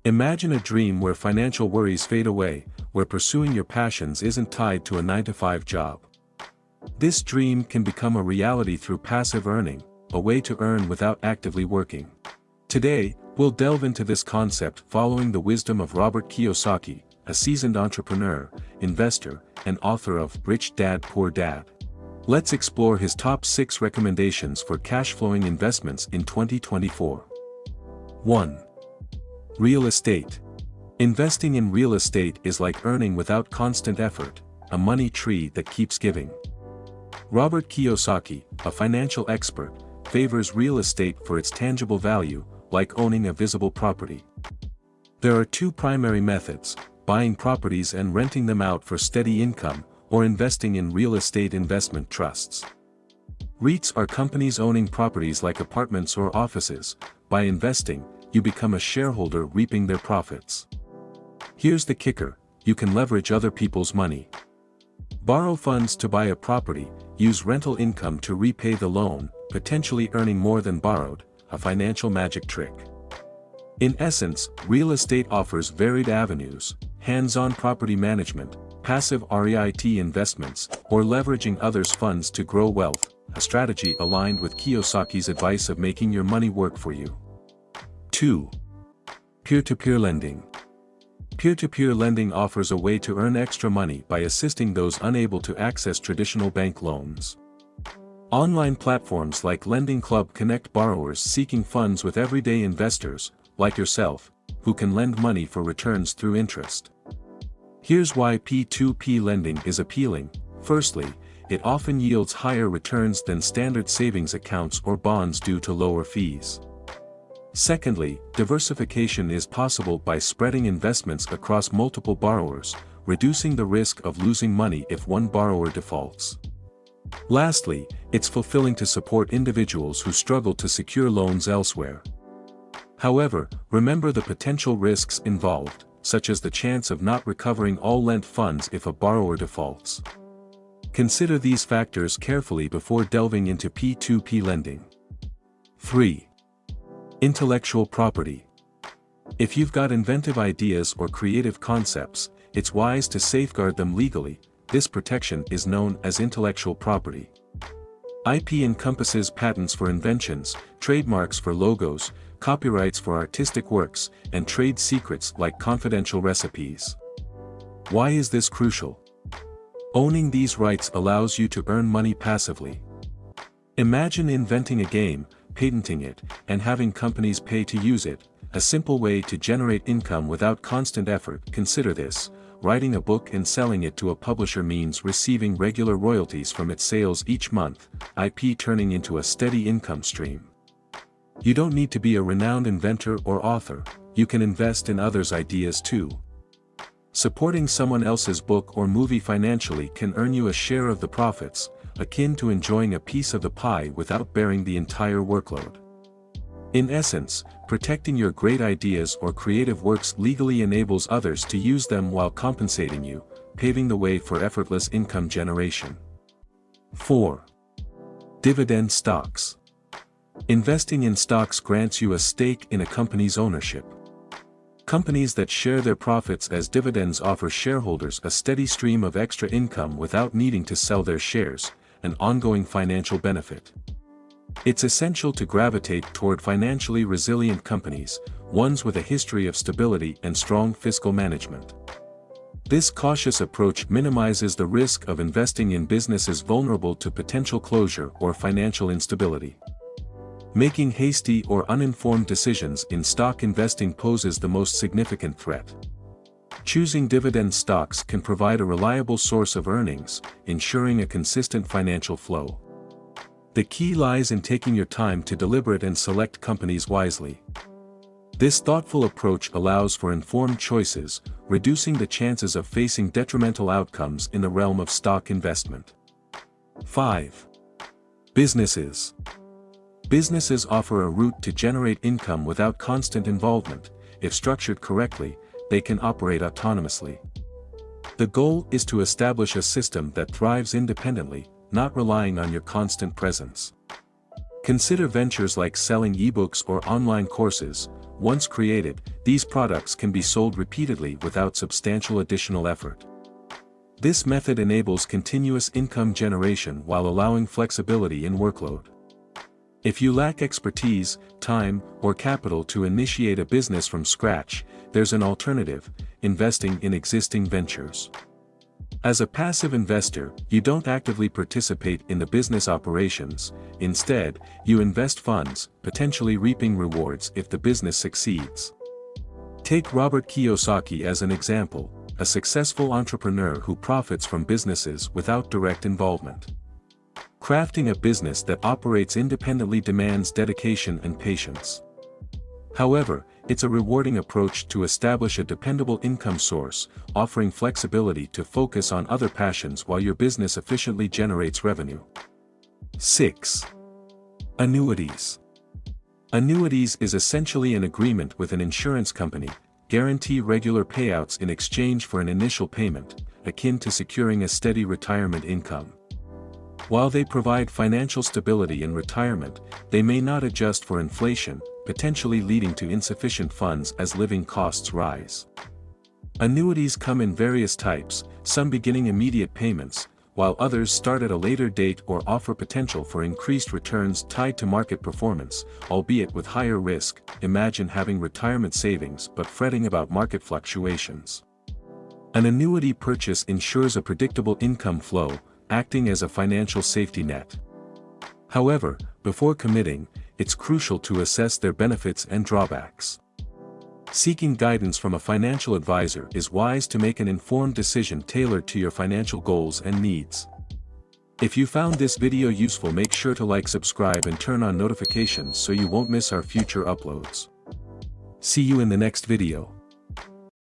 Imagine a dream where financial worries fade away, where pursuing your passions isn't tied to a 9-to-5 job. This dream can become a reality through passive earning, a way to earn without actively working. Today, we'll delve into this concept following the wisdom of Robert Kiyosaki, a seasoned entrepreneur, investor, and author of Rich Dad Poor Dad. Let's explore his top 6 recommendations for cash-flowing investments in 2024. 1. Real estate. Investing in real estate is like earning without constant effort, a money tree that keeps giving. Robert Kiyosaki, a financial expert, favors real estate for its tangible value, like owning a visible property. There are 2 primary methods: buying properties and renting them out for steady income, or investing in real estate investment trusts. REITs are companies owning properties like apartments or offices. By investing, you become a shareholder reaping their profits. Here's the kicker: you can leverage other people's money. Borrow funds to buy a property, use rental income to repay the loan, potentially earning more than borrowed, a financial magic trick. In essence, real estate offers varied avenues: hands-on property management, passive REIT investments, or leveraging others' funds to grow wealth, a strategy aligned with Kiyosaki's advice of making your money work for you. 2. Peer-to-peer lending. Peer-to-peer lending offers a way to earn extra money by assisting those unable to access traditional bank loans. Online platforms like Lending Club connect borrowers seeking funds with everyday investors, like yourself, who can lend money for returns through interest. Here's why P2P lending is appealing. Firstly, it often yields higher returns than standard savings accounts or bonds due to lower fees. Secondly, diversification is possible by spreading investments across multiple borrowers, reducing the risk of losing money if one borrower defaults. Lastly, it's fulfilling to support individuals who struggle to secure loans elsewhere. However, remember the potential risks involved, such as the chance of not recovering all lent funds if a borrower defaults. Consider these factors carefully before delving into P2P lending. 3. Intellectual property. If you've got inventive ideas or creative concepts, it's wise to safeguard them legally. This protection is known as intellectual property. IP encompasses patents for inventions, trademarks for logos, copyrights for artistic works, and trade secrets like confidential recipes. Why is this crucial? Owning these rights allows you to earn money passively. Imagine inventing a game, patenting it, and having companies pay to use it, a simple way to generate income without constant effort. Consider this: writing a book and selling it to a publisher means receiving regular royalties from its sales each month, IP turning into a steady income stream. You don't need to be a renowned inventor or author, you can invest in others' ideas too. Supporting someone else's book or movie financially can earn you a share of the profits, akin to enjoying a piece of the pie without bearing the entire workload. In essence, protecting your great ideas or creative works legally enables others to use them while compensating you, paving the way for effortless income generation. 4. Dividend stocks. Investing in stocks grants you a stake in a company's ownership. Companies that share their profits as dividends offer shareholders a steady stream of extra income without needing to sell their shares, an ongoing financial benefit. It's essential to gravitate toward financially resilient companies, ones with a history of stability and strong fiscal management. This cautious approach minimizes the risk of investing in businesses vulnerable to potential closure or financial instability. Making hasty or uninformed decisions in stock investing poses the most significant threat. Choosing dividend stocks can provide a reliable source of earnings, ensuring a consistent financial flow. The key lies in taking your time to deliberate and select companies wisely. This thoughtful approach allows for informed choices, reducing the chances of facing detrimental outcomes in the realm of stock investment. 5. Businesses. Businesses offer a route to generate income without constant involvement. If structured correctly, they can operate autonomously. The goal is to establish a system that thrives independently, not relying on your constant presence. Consider ventures like selling ebooks or online courses, Once created, these products can be sold repeatedly without substantial additional effort. This method enables continuous income generation while allowing flexibility in workload. If you lack expertise, time, or capital to initiate a business from scratch, there's an alternative: investing in existing ventures. As a passive investor, you don't actively participate in the business operations. Instead, you invest funds, potentially reaping rewards if the business succeeds. Take Robert Kiyosaki as an example, a successful entrepreneur who profits from businesses without direct involvement. Crafting a business that operates independently demands dedication and patience. However, it's a rewarding approach to establish a dependable income source, offering flexibility to focus on other passions while your business efficiently generates revenue. 6. Annuities. Annuities is essentially an agreement with an insurance company, guarantee regular payouts in exchange for an initial payment, akin to securing a steady retirement income. While they provide financial stability in retirement, they may not adjust for inflation, potentially leading to insufficient funds as living costs rise. Annuities come in various types, some beginning immediate payments, while others start at a later date or offer potential for increased returns tied to market performance, albeit with higher risk. Imagine having retirement savings but fretting about market fluctuations. An annuity purchase ensures a predictable income flow, acting as a financial safety net. However, before committing, it's crucial to assess their benefits and drawbacks. Seeking guidance from a financial advisor is wise to make an informed decision tailored to your financial goals and needs. If you found this video useful, make sure to like, subscribe, and turn on notifications so you won't miss our future uploads. See you in the next video.